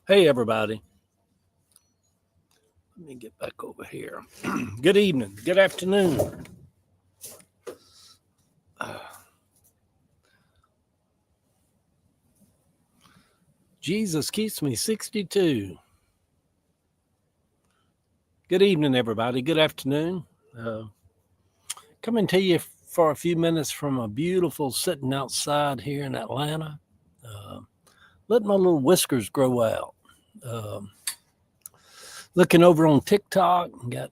Hey, everybody. Let me get back over here. Good evening. Good afternoon. Jesus keeps me 62. Good evening, everybody. Good afternoon. Coming to you for a few minutes from a beautiful sitting outside here in Atlanta. Uh, letting my little whiskers grow out. Um Looking over on TikTok, got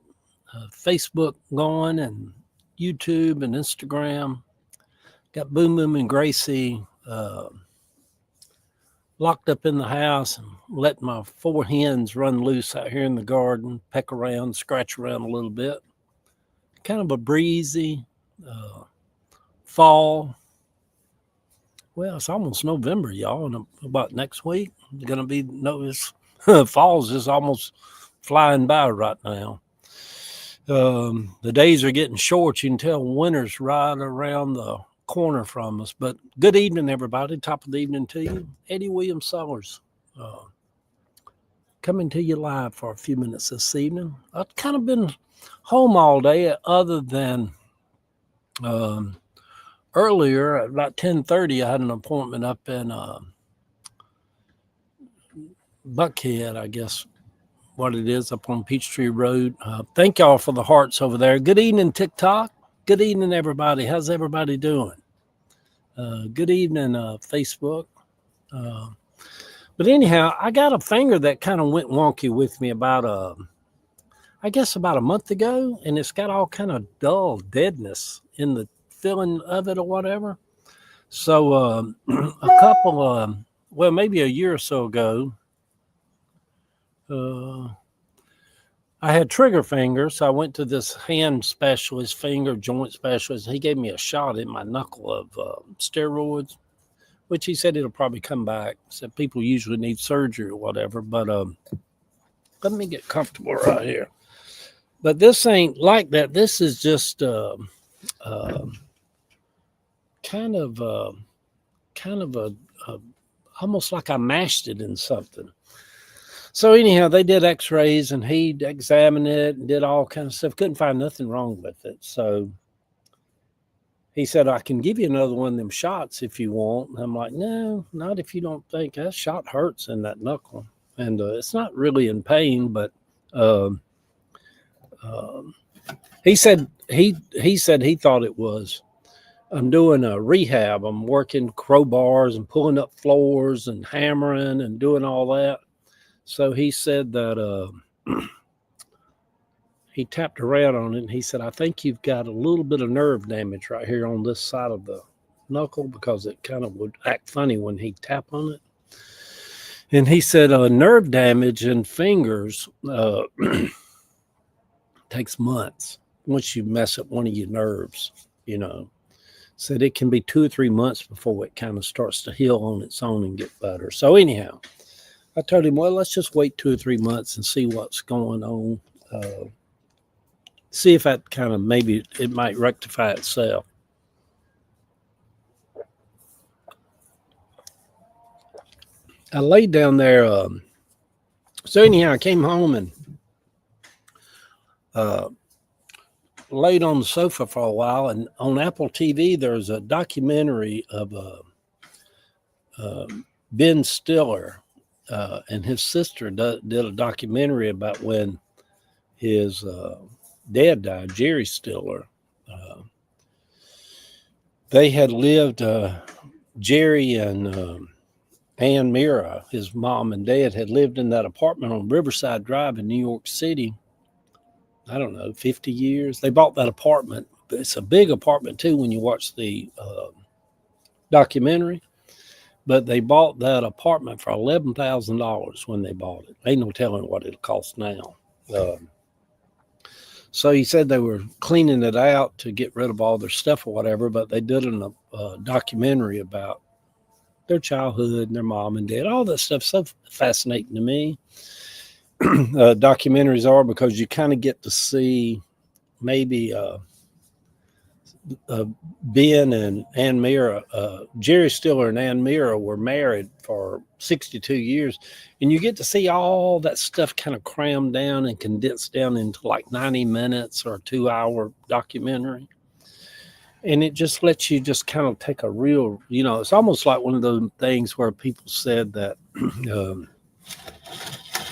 Facebook going and YouTube and Instagram. Got Boom Boom and Gracie locked up in the house and let my four hens run loose out here in the garden, peck around, scratch around a little bit. Kind of a breezy fall. Well, it's almost November, y'all, and about next week, it's going to be notice. Fall's just almost flying by right now. The days are getting short. You can tell winter's right around the corner from us. But good evening, everybody. Top of the evening to you. Eddie Williams Sellers coming to you live for a few minutes this evening. I've kind of been home all day other than earlier at about 10:30. I had an appointment up in Buckhead, I guess what it is, up on Peachtree Road. Thank y'all for the hearts over there. Good evening, TikTok. Good evening, everybody. How's everybody doing? Good evening, Facebook. But anyhow, I got a finger that kind of went wonky with me about, I guess about a month ago, and it's got all kind of dull deadness in the feeling of it or whatever. So a couple, well, maybe a year or so ago, I had trigger fingers. So I went to this hand specialist, finger joint specialist. He gave me a shot in my knuckle of steroids, which he said it'll probably come back. Said people usually need surgery or whatever. But let me get comfortable right here. But this ain't like that. This is just kind of a almost like I mashed it in something. So anyhow, they did X-rays and he examined it and did all kinds of stuff. Couldn't find nothing wrong with it. So he said, I can give you another one of them shots if you want. And I'm like, no, not if you don't think that shot hurts in that knuckle. And it's not really in pain, but he said he thought it was. I'm doing a rehab. I'm working crowbars and pulling up floors and hammering and doing all that. So he said that he tapped around on it and he said, I think you've got a little bit of nerve damage right here on this side of the knuckle because it kind of would act funny when he tapped on it. And he said nerve damage in fingers takes months once you mess up one of your nerves, you know. Said it can be 2 or 3 months before it kind of starts to heal on its own and get better. So anyhow, I told him, well, let's just wait 2 or 3 months and see what's going on. See if that kind of maybe it might rectify itself. I laid down there. So anyhow, I came home and laid on the sofa for a while. And on Apple TV, there's a documentary of Ben Stiller. And his sister did a documentary about when his dad died, Jerry Stiller. They had lived, Jerry and Ann Mira, his mom and dad, had lived in that apartment on Riverside Drive in New York City. I don't know, 50 years. They bought that apartment. It's a big apartment, too, when you watch the documentary. But they bought that apartment for $11,000 when they bought it. Ain't no telling what it'll cost now. So he said they were cleaning it out to get rid of all their stuff or whatever, but they did a documentary about their childhood and their mom and dad. All that stuff's so fascinating to me. Documentaries are because you kind of get to see maybe Ben and Ann Mira, Jerry Stiller and Ann Mira were married for 62 years. And you get to see all that stuff kind of crammed down and condensed down into like 90 minutes or a 2 hour documentary. And it just lets you just kind of take a real, it's almost like one of those things where people said that, um,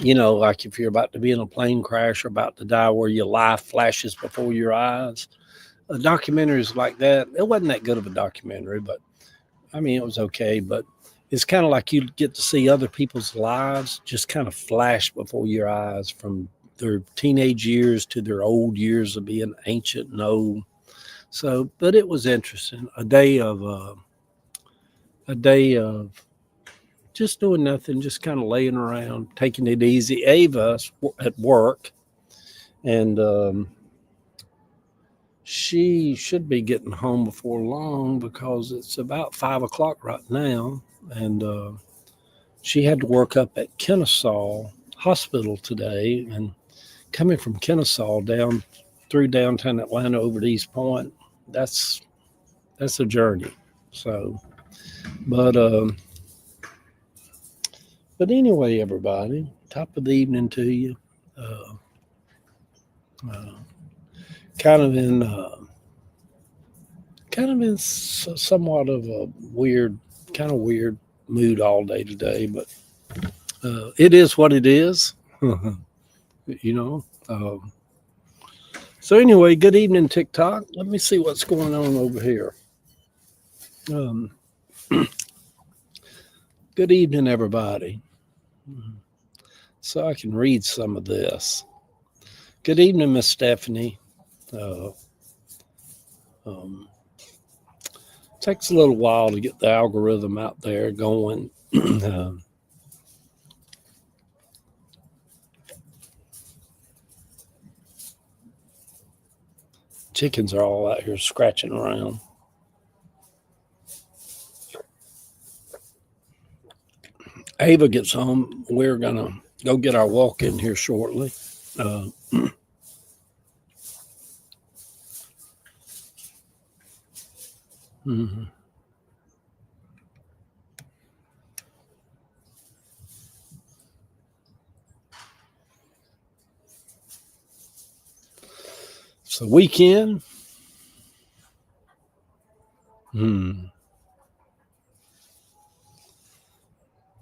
like if you're about to be in a plane crash or about to die, where your life flashes before your eyes. Documentaries like that, it wasn't that good of a documentary, but I mean, it was okay. But it's kind of like you get to see other people's lives just kind of flash before your eyes from their teenage years to their old years of being ancient and old. So, but it was interesting. A day of just doing nothing, just kind of laying around, taking it easy. Ava's at work, and she should be getting home before long because it's about 5 o'clock right now, and she had to work up at Kennesaw Hospital today, and coming from Kennesaw down through downtown Atlanta over to East Point, that's a journey. So, but anyway, everybody, top of the evening to you. Uh, uh, kind of in somewhat of a kind of weird mood all day today, but it is what it is, you know. So anyway, good evening, TikTok. Let me see what's going on over here. Um, good evening, everybody. So I can read some of this. Good evening, Miss Stephanie. Takes a little while to get the algorithm out there going. Chickens are all out here scratching around. Ava gets home. We're going to go get our walk in here shortly. Mm-hmm. It's the weekend.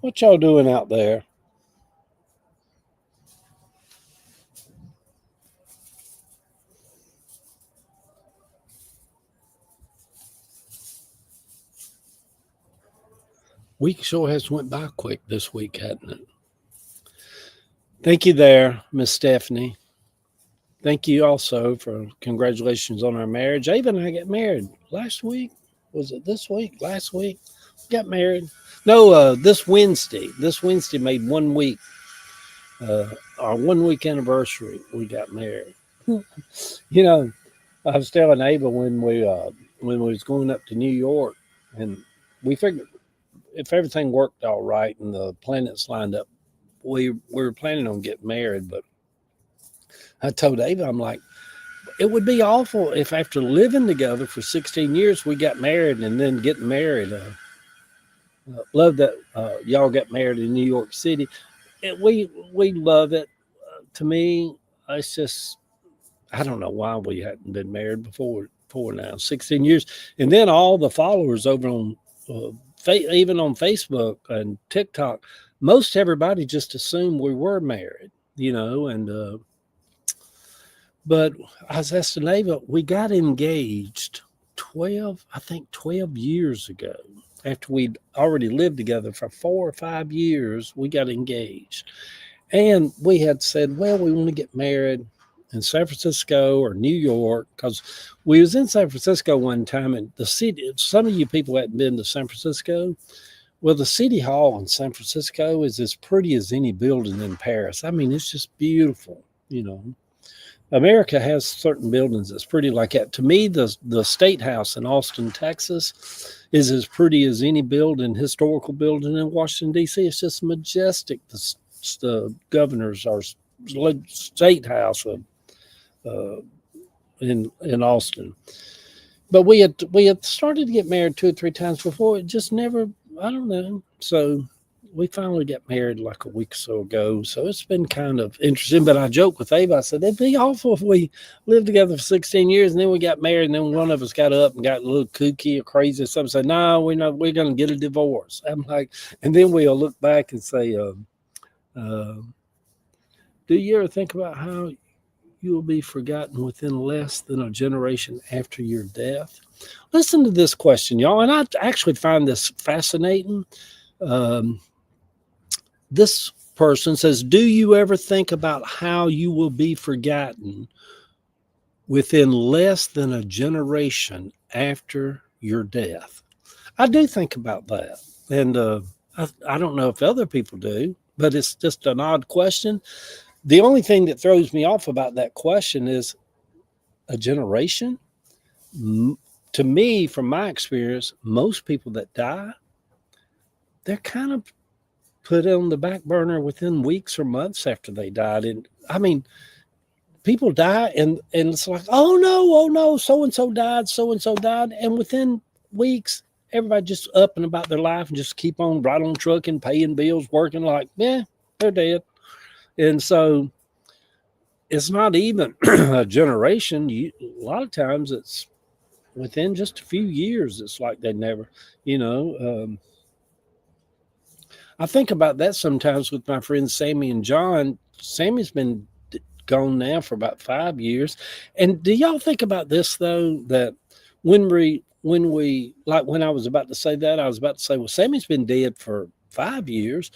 What y'all doing out there? Week sure has went by quick this week, hasn't it? Thank you there, Miss Stephanie. Thank you also for congratulations on our marriage. Ava and I got married last week. Was it this week? Last week? Got married. No, this Wednesday. This Wednesday made 1 week. Our 1 week anniversary, we got married. You know, I was telling Ava when we was going up to New York, and we figured if everything worked all right and the planets lined up, we were planning on getting married. But I told Ava, I'm like, it would be awful if after living together for 16 years we got married and then getting married. Love that y'all got married in New York City. We love it. To me, it's just I don't know why we hadn't been married before now 16 years, and then all the followers over on even on Facebook and TikTok, most everybody just assumed we were married, and but I was asking Ava, we got engaged 12 years ago. After we'd already lived together for 4 or 5 years, we got engaged. And we had said, well, we want to get married in San Francisco or New York, because we was in San Francisco one time, and the city, some of you people hadn't been to San Francisco. Well, the city hall in San Francisco is as pretty as any building in Paris. I mean, it's just beautiful. America has certain buildings that's pretty like that. To me, the State House in Austin, Texas, is as pretty as any historical building in Washington, D.C. It's just majestic. The governor's our state house in Austin. but we had started to get married 2 or 3 times before. It just never, I don't know. So we finally got married like a week or so ago. So it's been kind of interesting. But I joked with Ava. I said it'd be awful if we lived together for 16 years and then we got married and then one of us got up and got a little kooky or crazy or something. Said, no, we're not. We're going to get a divorce. I'm like, and then we'll look back and say, do you ever think about how you will be forgotten within less than a generation after your death? Listen to this question, y'all, and I actually find this fascinating. Um, this person says, do you ever think about how you will be forgotten within less than a generation after your death? I do think about that. And I don't know if other people do, but it's just an odd question. The only thing that throws me off about that question is a generation. To me, from my experience, most people that die, they're kind of put on the back burner within weeks or months after they died. And I mean, people die and it's like, oh no, so-and-so died. And within weeks, everybody just up and about their life and just keep on right on trucking, paying bills, working like, yeah, they're dead. And so it's not even a generation. A lot of times it's within just a few years. It's like they never, I think about that sometimes with my friends Sammy and John. Sammy's been gone now for about 5 years. And do y'all think about this though, that when we like when I was about to say that, I was about to say, well, Sammy's been dead for 5 years.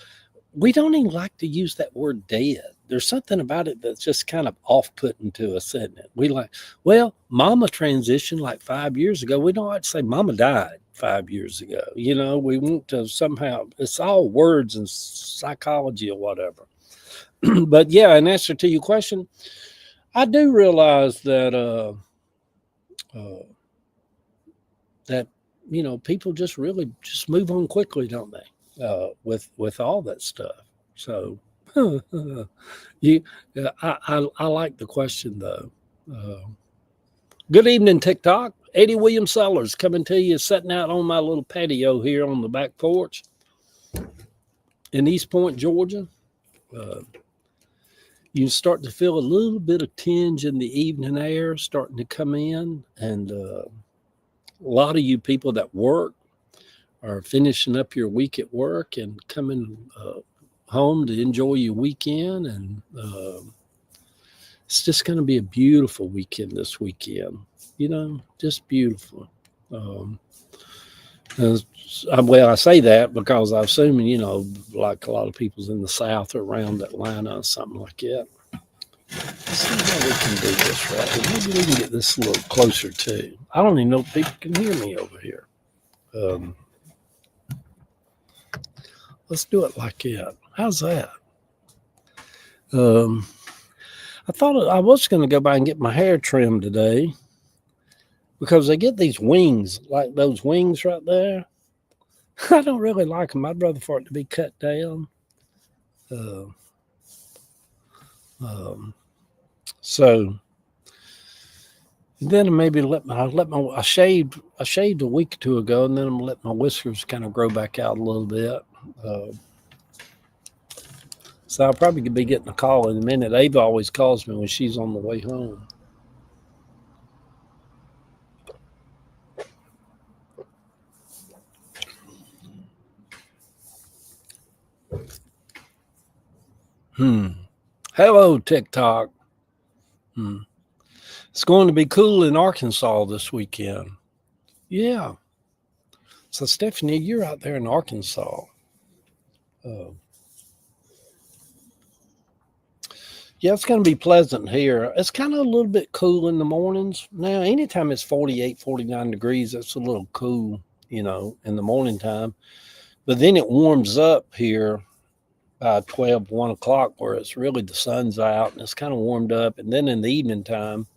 We don't even like to use that word dead. There's something about it that's just kind of off-putting to us, isn't it? We like, well, Mama transitioned like 5 years ago. We don't like to say Mama died 5 years ago. We want to somehow, it's all words and psychology or whatever. But yeah, in answer to your question, I do realize that that people just really just move on quickly, don't they? With all that stuff. So I like the question though. Good evening, TikTok. Eddie William Sellers coming to you, sitting out on my little patio here on the back porch in East Point, Georgia. You start to feel a little bit of tinge in the evening air starting to come in, and a lot of you people that work are finishing up your week at work and coming home to enjoy your weekend. And it's just going to be a beautiful weekend this weekend, just beautiful. Well, I say that because I'm assuming, like a lot of people's in the South or around Atlanta or something like that. Let's see how we can do this right here. Maybe we can get this a little closer too. I don't even know if people can hear me over here. Let's do it like that. How's that? I thought I was going to go by and get my hair trimmed today because they get these wings, like those wings right there. I don't really like them. I'd rather for it to be cut down. So then maybe I shaved a week or two ago, and then I'm gonna let my whiskers kind of grow back out a little bit. So I'll probably be getting a call in a minute. Ava always calls me when she's on the way home. Hello, TikTok. It's going to be cool in Arkansas this weekend. Yeah. So, Stephanie, you're out there in Arkansas. Yeah, it's going to be pleasant here. It's kind of a little bit cool in the mornings. Now, anytime it's 48, 49 degrees, it's a little cool, in the morning time. But then it warms up here by 12, 1 o'clock, where it's really the sun's out and it's kind of warmed up. And then in the evening time,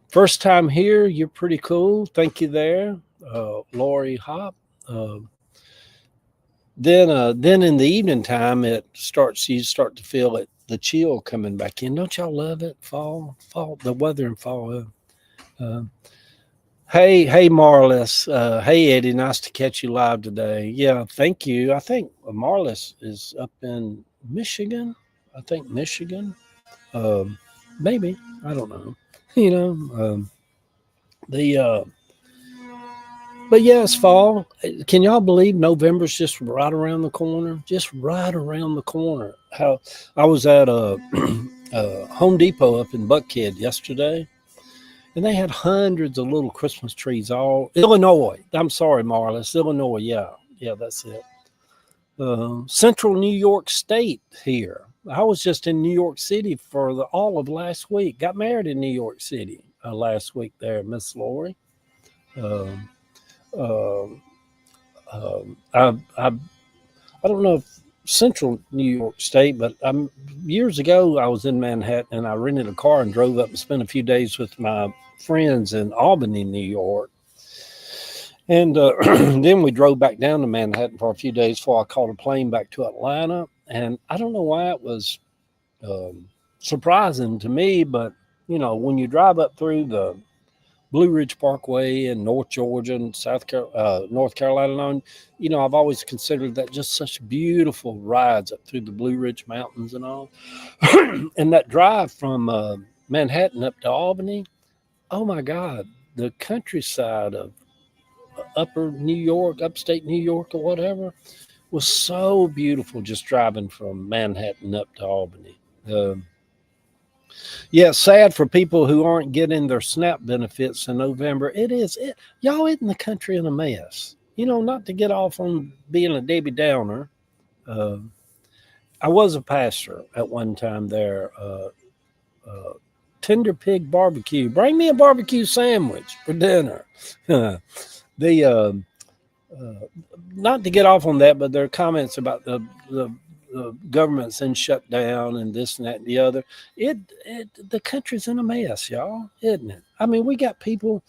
first time here, you're pretty cool. Thank you there, Lori Hop. Then in the evening time, you start to feel it, the chill coming back in. Don't y'all love it? Fall, the weather in fall. Hey, Marlis. Hey, Eddie. Nice to catch you live today. Yeah, thank you. I think Marlis is up in Michigan. I think Michigan. Um, Maybe. I don't know. You know, the but yeah, it's fall. Can y'all believe November's just right around the corner? Just right around the corner. How I was at Home Depot up in Buckhead yesterday, and they had hundreds of little Christmas trees all Illinois. I'm sorry, Marlis, Illinois. Yeah, yeah, that's it. Central New York State here. I was just in New York City for all of last week. Got married in New York City last week there, Miss Lori. Um, um, um, I, I I don't know if Central New York State, but years ago I was in Manhattan and I rented a car and drove up and spent a few days with my friends in Albany, New York. And then we drove back down to Manhattan for a few days before I caught a plane back to Atlanta. And I don't know why it was surprising to me, but when you drive up through the Blue Ridge Parkway in North Georgia and North Carolina, I've always considered that just such beautiful rides up through the Blue Ridge Mountains and all. And that drive from Manhattan up to Albany, oh my God, the countryside of upper New York, upstate New York, or whatever, was so beautiful just driving from Manhattan up to Albany. Yeah, sad for people who aren't getting their SNAP benefits in November. It is. Y'all isn't the country in a mess. Not to get off on being a Debbie Downer. Uh, I was a pastor at one time there. Tender Pig Barbecue. Bring me a barbecue sandwich for dinner. the Not to get off on that, but there are comments about the government's in shutdown and this and that and the other. The country's in a mess, y'all, isn't it? I mean, we got people,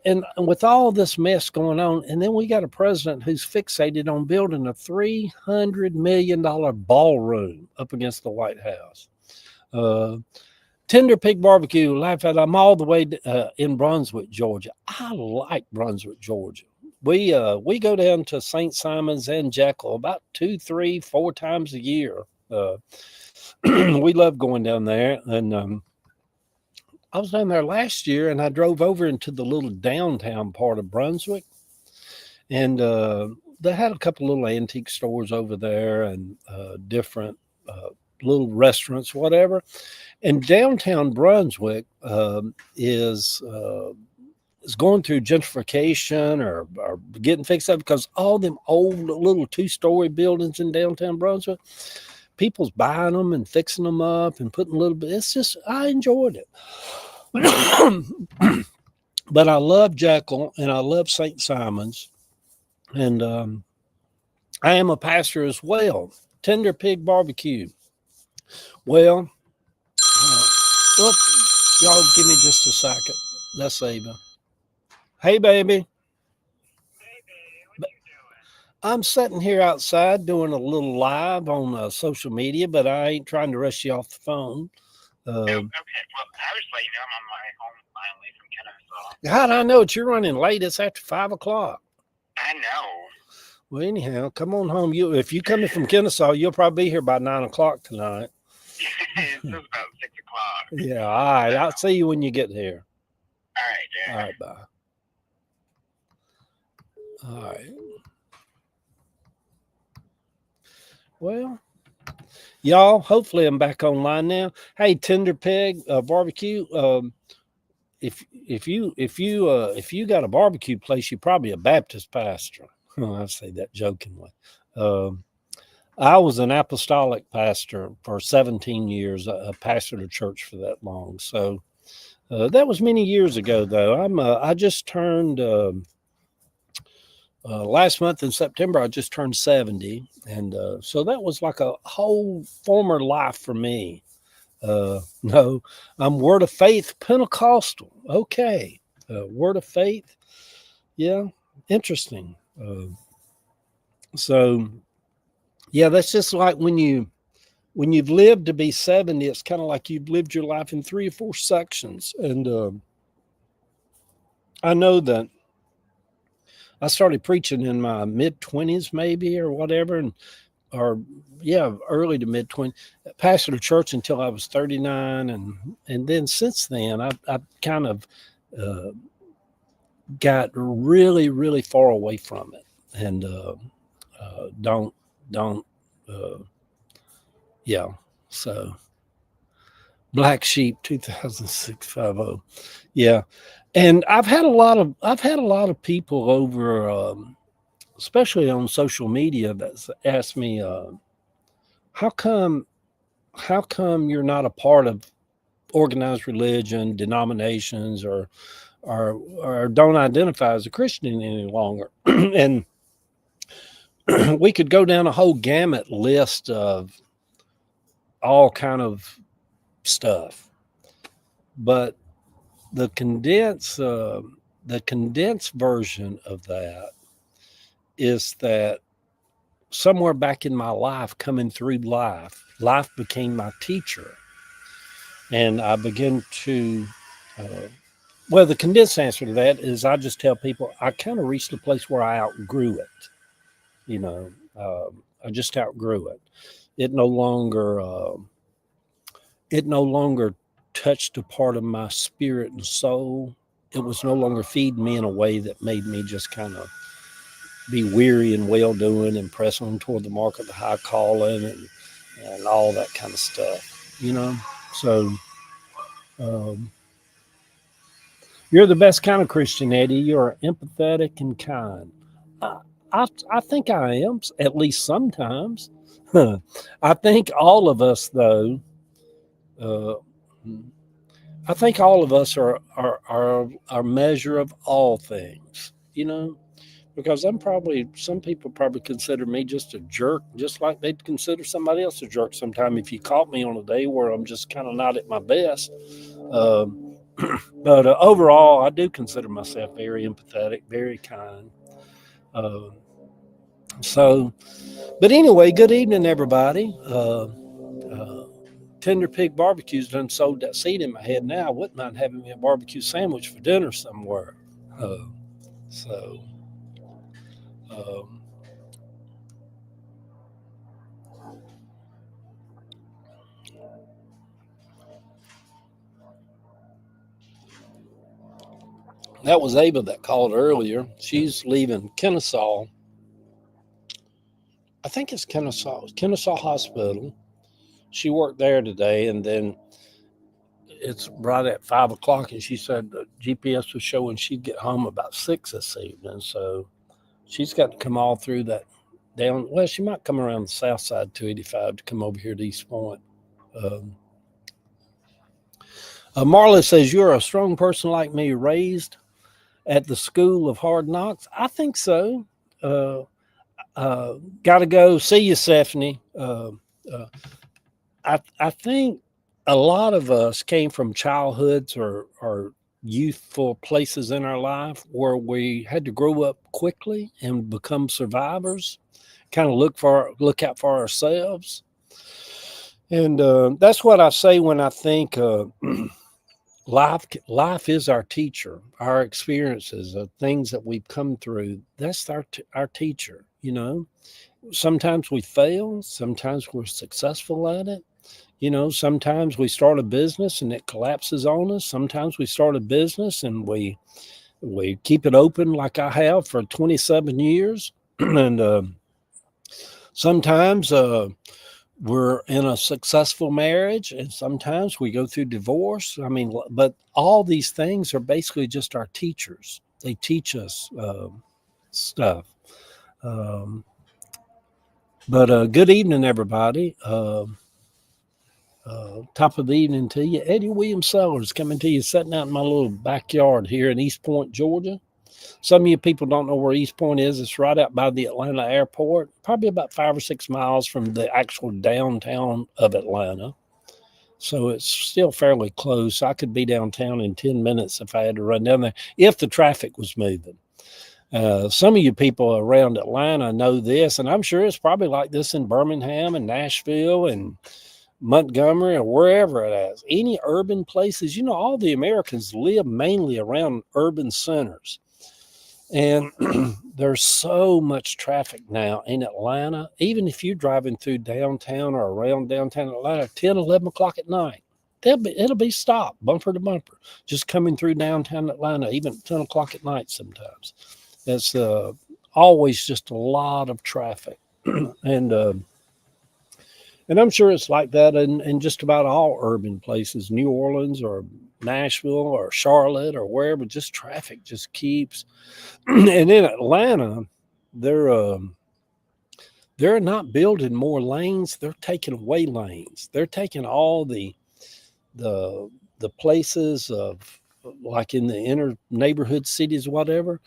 and with all this mess going on, and then we got a president who's fixated on building a $300 million ballroom up against the White House. Tender Pig Barbecue, laugh at. I'm all the way in Brunswick, Georgia. I like Brunswick, Georgia. We go down to St. Simon's and Jekyll about 2, 3, 4 times a year. We love going down there, and I was down there last year, and I drove over into the little downtown part of Brunswick, and they had a couple little antique stores over there and different little restaurants, whatever. And downtown Brunswick is going through gentrification or getting fixed up because all them old little 2-story buildings in downtown Brunswick, people's buying them and fixing them up and putting a little bit. It's just, I enjoyed it. But I love Jekyll and I love St. Simon's. And I am a pastor as well. Tender Pig Barbecue. Well, y'all give me just a second. That's Ava. Hey, baby. Hey, what you doing? I'm sitting here outside doing a little live on social media, but I ain't trying to rush you off the phone. Okay, well, I was letting you know I'm on my way home finally from Kennesaw. God, I know you're running late. It's after 5 o'clock. I know. Well, anyhow, come on home. If you coming from Kennesaw, you'll probably be here by 9 o'clock tonight. It's about 6 o'clock. Yeah, all right. I'll see you when you get here. All right, Dad. All right, bye. All right. Well, y'all, hopefully I'm back online now. Hey, Tender Pig Barbecue. If you got a barbecue place, you're probably a Baptist pastor. I say that jokingly. I was an apostolic pastor for 17 years. I pastored a church for that long. So that was many years ago, though. I just turned last month in September. I just turned 70, and so that was like a whole former life for me. No, I'm Word of Faith Pentecostal. Okay, Word of Faith. Yeah, interesting. So, yeah, that's just like when you've lived to be 70, it's kind of like you've lived your life in 3 or 4 sections. And I know that I started preaching in my mid-20s, maybe, or whatever, early to mid-20s. Pastored a church until I was 39, and then since then, I kind of uh, got really, really far away from it, and don't, uh, yeah. So Black Sheep 2006 yeah. And I've had a lot of people over, especially on social media, that's asked me, how come how come you're not a part of organized religion, denominations, or don't identify as a Christian any longer? And we could go down a whole gamut list of all kind of stuff, but the condensed version of that is that somewhere back in my life, coming through life became my teacher, and I began to. Well, the condensed answer to that is I just tell people I kind of reached a place where I outgrew it. You know, I just outgrew it. It no longer it no longer touched a part of my spirit and soul. It was no longer feeding me in a way that made me just kind of be weary and well doing and press on toward the mark of the high calling and all that kind of stuff, you know. So um, you're the best kind of Christian, Eddie. You're empathetic and kind. I, I think I am, at least sometimes. I think all of us, though, uh, I think all of us are our measure of all things, you know, because some people probably consider me just a jerk, just like they'd consider somebody else a jerk sometime if you caught me on a day where I'm just kind of not at my best. Um, but overall, I do consider myself very empathetic, very kind. Uh, so, but anyway, good evening, everybody. Tender Pig Barbecue's done sowed that seed in my head now. I wouldn't mind having me a barbecue sandwich for dinner somewhere. Uh, so, um, that was Ava that called earlier. She's leaving Kennesaw. I think it's Kennesaw Hospital. She worked there today, and then it's right at 5 o'clock. And she said the GPS was showing she'd get home about 6 this evening. So she's got to come all through that down. Well, she might come around the south side 285 to come over here to East Point. Um, Marla says, you're a strong person like me, raised at the school of hard knocks. I think so. Uh, Got to go. See you, Stephanie. I think a lot of us came from childhoods or youthful places in our life where we had to grow up quickly and become survivors, kind of look out for ourselves. And that's what I say when I think life is our teacher. Our experiences, things that we've come through, that's our teacher. You know, sometimes we fail, sometimes we're successful at it. You know, sometimes we start a business and it collapses on us. Sometimes we start a business and we keep it open like I have for 27 years. And sometimes we're in a successful marriage, and sometimes we go through divorce. I mean, but all these things are basically just our teachers. They teach us stuff. Um, but good evening, everybody. Top of the evening to you. Eddie William Sellers coming to you, sitting out in my little backyard here in East Point, Georgia. Some of you people don't know where East Point is. It's right out by the Atlanta airport, probably about 5 or 6 miles from the actual downtown of Atlanta. So it's still fairly close. I could be downtown in 10 minutes if I had to run down there, if the traffic was moving. Some of you people around Atlanta know this, and I'm sure it's probably like this in Birmingham and Nashville and Montgomery or wherever it is, any urban places, all the Americans live mainly around urban centers. And there's so much traffic now in Atlanta. Even if you're driving through downtown or around downtown Atlanta, 10, 11 o'clock at night, it'll be stopped bumper to bumper, just coming through downtown Atlanta, even 10 o'clock at night sometimes. It's always just a lot of traffic. And I'm sure it's like that in just about all urban places, New Orleans or Nashville or Charlotte or wherever, just traffic just keeps. And in Atlanta, they're not building more lanes. They're taking away lanes. They're taking all the places of, like in the inner neighborhood cities, whatever.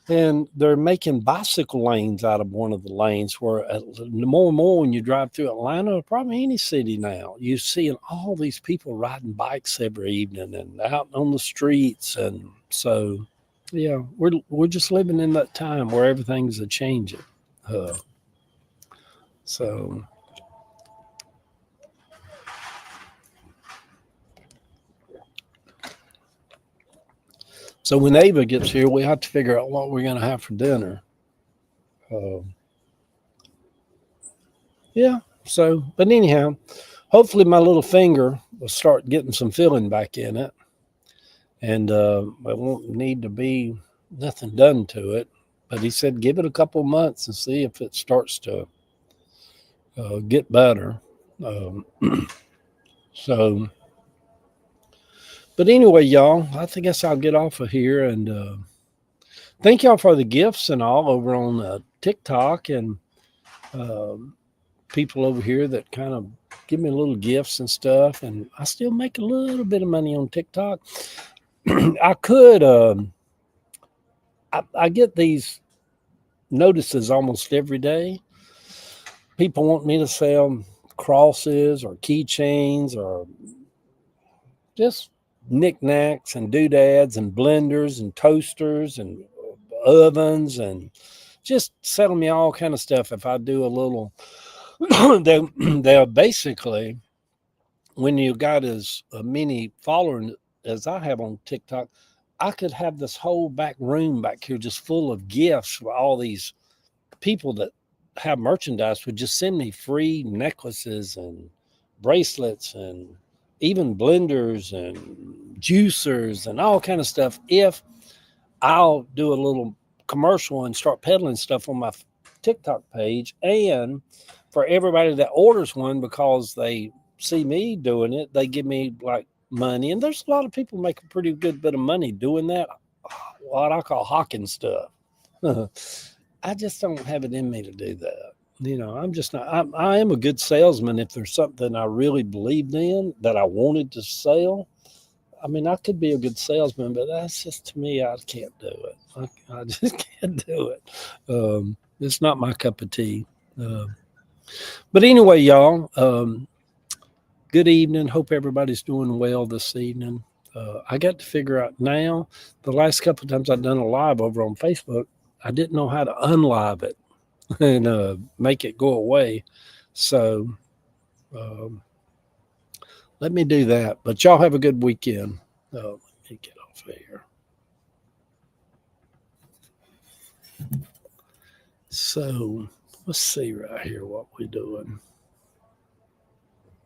And they're making bicycle lanes out of one of the lanes, where more and more when you drive through Atlanta, probably any city now, you're seeing all these people riding bikes every evening and out on the streets. And so, yeah, we're just living in that time where everything's a changing. So when Ava gets here, we have to figure out what we're going to have for dinner. Yeah. So, but anyhow, hopefully my little finger will start getting some feeling back in it, and it won't need to be nothing done to it. But he said give it a couple months and see if it starts to get better. So, but anyway, y'all, I guess I'll get off of here, and thank y'all for the gifts and all over on TikTok, and people over here that kind of give me little gifts and stuff. And I still make a little bit of money on TikTok. I could, I get these notices almost every day. People want me to sell crosses or keychains or just knickknacks and doodads and blenders and toasters and ovens, and just selling me all kind of stuff. If I do a little, they'll basically, when you got as many followers as I have on TikTok, I could have this whole back room back here just full of gifts for all these people that have merchandise would just send me free necklaces and bracelets and even blenders and juicers and all kind of stuff if I'll do a little commercial and start peddling stuff on my TikTok page. And for everybody that orders one, because they see me doing it, they give me like money. And there's a lot of people make a pretty good bit of money doing that, what I call hawking stuff. I just don't have it in me to do that. I'm just not. I am a good salesman if there's something I really believed in that I wanted to sell. I mean, I could be a good salesman, but that's just, to me, I can't do it. I just can't do it. It's not my cup of tea. But anyway, y'all, good evening. Hope everybody's doing well this evening. I got to figure out now, the last couple of times I've done a live over on Facebook, I didn't know how to unlive it and make it go away. So let me do that. But y'all have a good weekend. Let me get off of here. So let's see right here what we're doing.